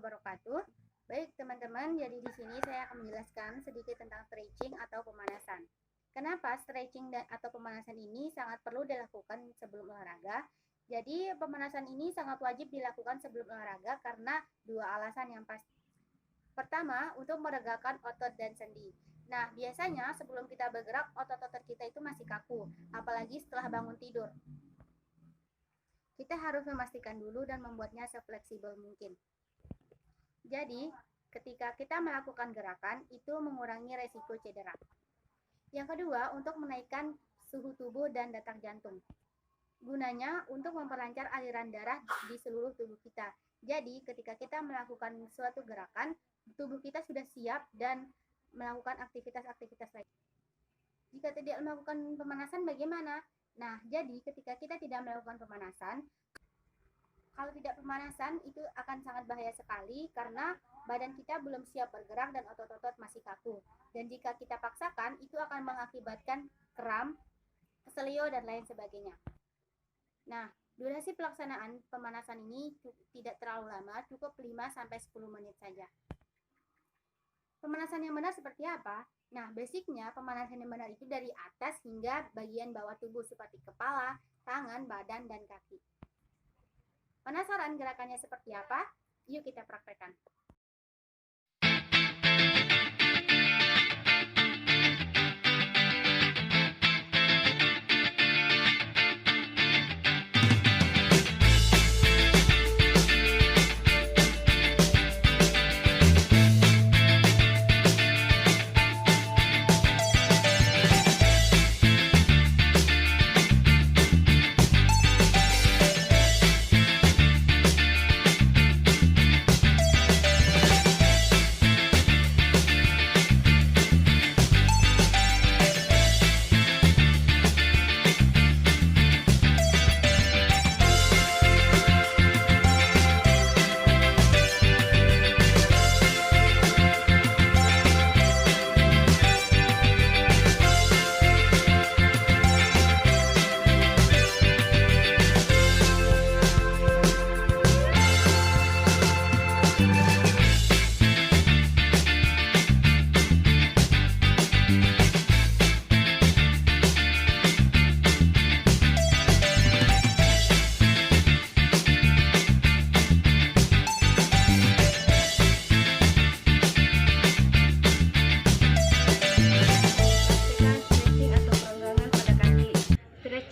wabarakatuh. Baik teman-teman, jadi di sini saya akan menjelaskan sedikit tentang stretching atau pemanasan. Kenapa stretching atau pemanasan ini sangat perlu dilakukan sebelum olahraga? Jadi pemanasan ini sangat wajib dilakukan sebelum olahraga karena dua alasan yang pasti. Pertama, untuk meregakan otot dan sendi. Nah, biasanya sebelum kita bergerak, otot-otot kita itu masih kaku, apalagi setelah bangun tidur. Kita harus memastikan dulu dan membuatnya sefleksibel mungkin. Jadi, ketika kita melakukan gerakan, itu mengurangi resiko cedera. Yang kedua, untuk menaikkan suhu tubuh dan detak jantung. Gunanya untuk memperlancar aliran darah di seluruh tubuh kita. Jadi, ketika kita melakukan suatu gerakan, tubuh kita sudah siap dan melakukan aktivitas-aktivitas lain. Jika tidak melakukan pemanasan, bagaimana? Nah, jadi ketika kita tidak melakukan pemanasan, kalau tidak pemanasan itu akan sangat bahaya sekali karena badan kita belum siap bergerak dan otot-otot masih kaku. Dan jika kita paksakan, itu akan mengakibatkan kram, keselio, dan lain sebagainya. Nah, durasi pelaksanaan pemanasan ini tidak terlalu lama, cukup 5-10 menit saja. Pemanasan yang benar seperti apa? Nah, basicnya pemanasan yang benar itu dari atas hingga bagian bawah tubuh seperti kepala, tangan, badan, dan kaki. Penasaran gerakannya seperti apa? Yuk kita praktekkan.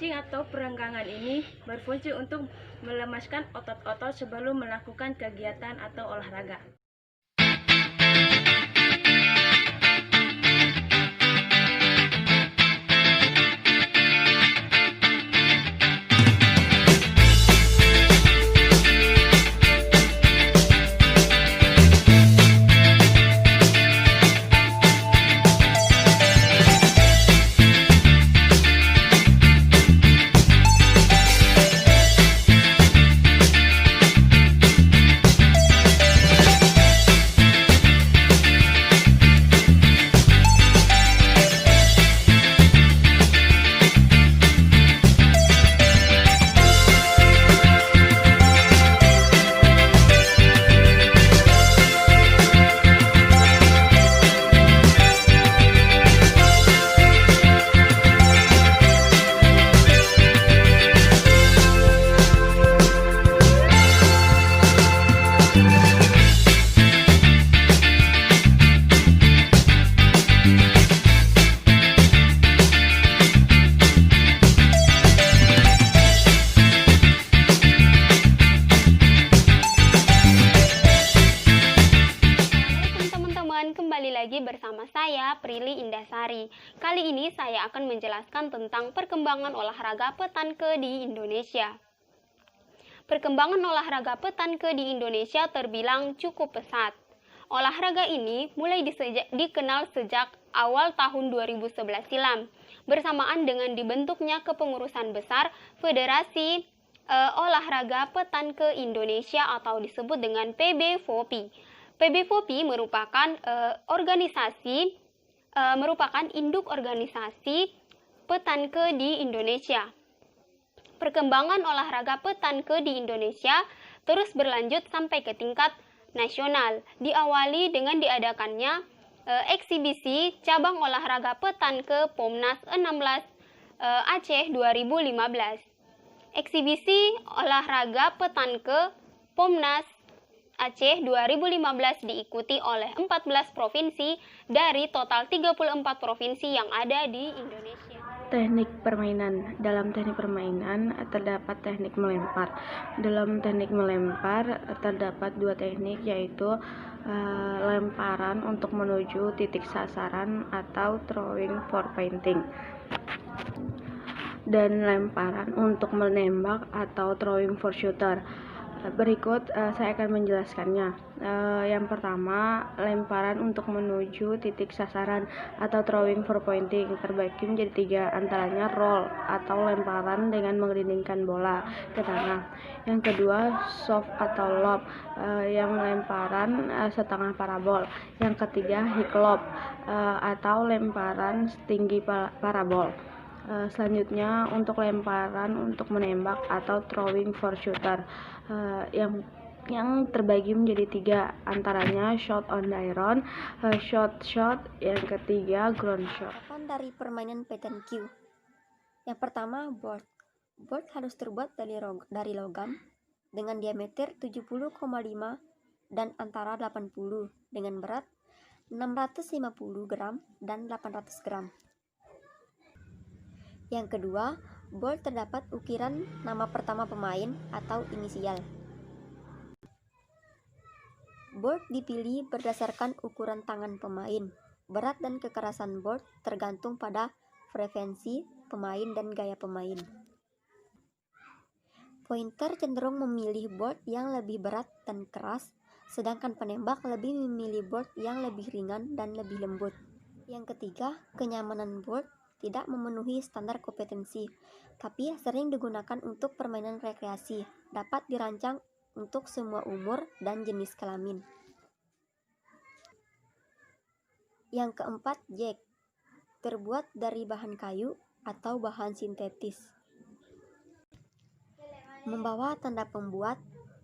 Atau perenggangan ini berfungsi untuk melemaskan otot-otot sebelum melakukan kegiatan atau olahraga. Kembali lagi bersama saya, Prilly Indasari. Kali ini saya akan menjelaskan tentang perkembangan olahraga petanke di Indonesia. Perkembangan olahraga petanke di Indonesia terbilang cukup pesat. Olahraga ini mulai dikenal sejak awal tahun 2011 silam, bersamaan dengan dibentuknya kepengurusan besar Federasi Olahraga Petanke Indonesia atau disebut dengan PBFOPI. PBFOPI merupakan induk organisasi petanke di Indonesia. Perkembangan olahraga petanke di Indonesia terus berlanjut sampai ke tingkat nasional. Diawali dengan diadakannya eksibisi cabang olahraga petan ke Pomnas 16 Aceh 2015. Eksibisi olahraga petan ke Pomnas Aceh 2015 diikuti oleh 14 provinsi dari total 34 provinsi yang ada di Indonesia. Teknik permainan. Dalam teknik permainan terdapat teknik melempar. Dalam teknik melempar terdapat dua teknik, yaitu lemparan untuk menuju titik sasaran atau throwing for pointing, dan lemparan untuk menembak atau throwing for shooter. Berikut saya akan menjelaskannya. Yang pertama, lemparan untuk menuju titik sasaran atau throwing for pointing terbagi menjadi tiga, antaranya roll atau lemparan dengan mengelilingkan bola ke tanah. Yang kedua, shove atau lob, yang lemparan setengah parabol. Yang ketiga, high lob atau lemparan setinggi parabol. Selanjutnya, untuk lemparan untuk menembak atau throwing for shooter, yang terbagi menjadi tiga, antaranya shot on the iron, shot, yang ketiga ground shot. Dari permainan pattern cue. Yang pertama, board. Board harus terbuat dari logam dengan diameter 70,5 dan antara 80 dengan berat 650 gram dan 800 gram. Yang kedua, board terdapat ukiran nama pertama pemain atau inisial. Board dipilih berdasarkan ukuran tangan pemain. Berat dan kekerasan board tergantung pada preferensi pemain dan gaya pemain. Pointer cenderung memilih board yang lebih berat dan keras, sedangkan penembak lebih memilih board yang lebih ringan dan lebih lembut. Yang ketiga, kenyamanan board tidak memenuhi standar kompetensi, tapi sering digunakan untuk permainan rekreasi. Dapat dirancang untuk semua umur dan jenis kelamin. Yang keempat, jack. Terbuat dari bahan kayu atau bahan sintetis. Membawa tanda pembuat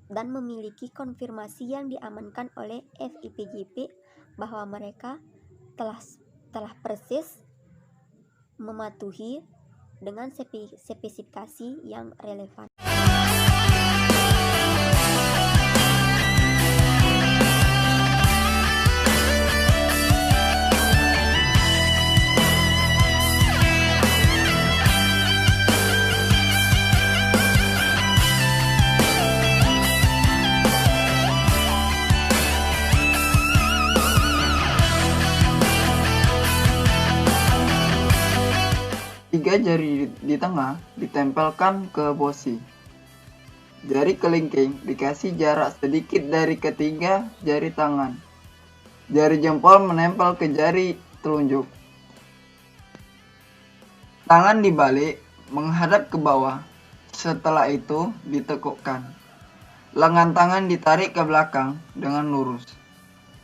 dan memiliki konfirmasi yang diamankan oleh FIPJP bahwa mereka telah persis mematuhi dengan spesifikasi yang relevan. Tiga jari di tengah ditempelkan ke bosi. Jari kelingking dikasih jarak sedikit dari ketiga jari tangan. Jari jempol menempel ke jari telunjuk. Tangan dibalik menghadap ke bawah. Setelah itu ditekukkan. Lengan tangan ditarik ke belakang dengan lurus.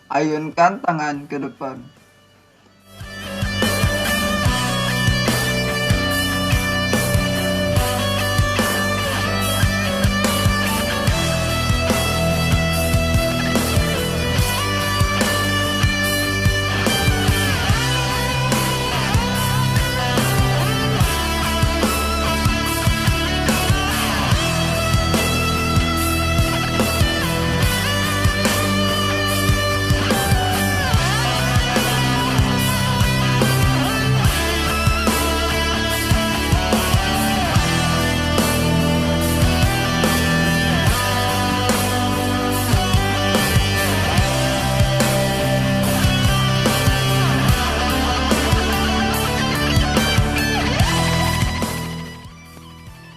Ayunkan tangan ke depan.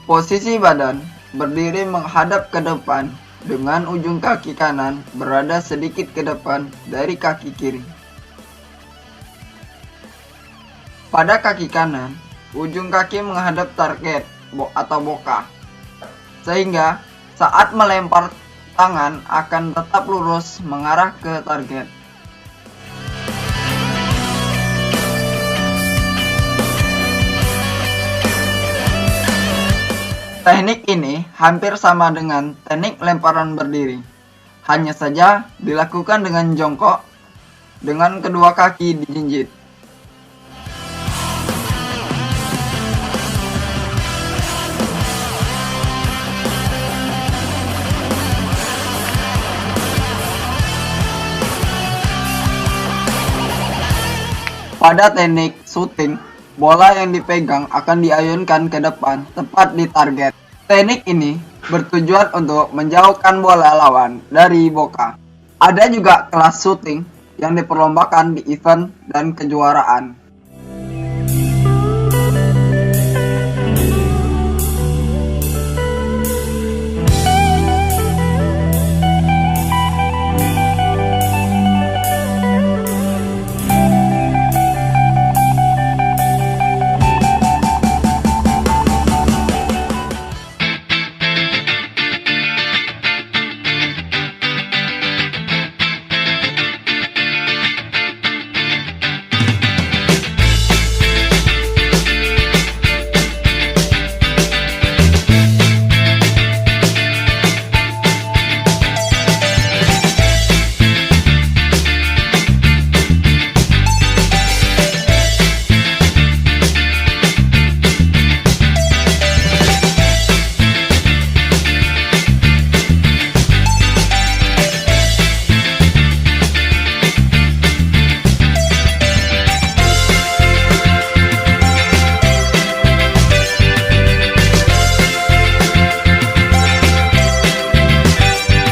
Posisi badan berdiri menghadap ke depan dengan ujung kaki kanan berada sedikit ke depan dari kaki kiri. Pada kaki kanan, ujung kaki menghadap target atau bokah, sehingga saat melempar tangan akan tetap lurus mengarah ke target. Teknik ini hampir sama dengan teknik lemparan berdiri. Hanya saja dilakukan dengan jongkok dengan kedua kaki dijinjit. Pada teknik shooting, bola yang dipegang akan diayunkan ke depan tepat di target. Teknik ini bertujuan untuk menjauhkan bola lawan dari boka. Ada juga kelas shooting yang diperlombakan di event dan kejuaraan.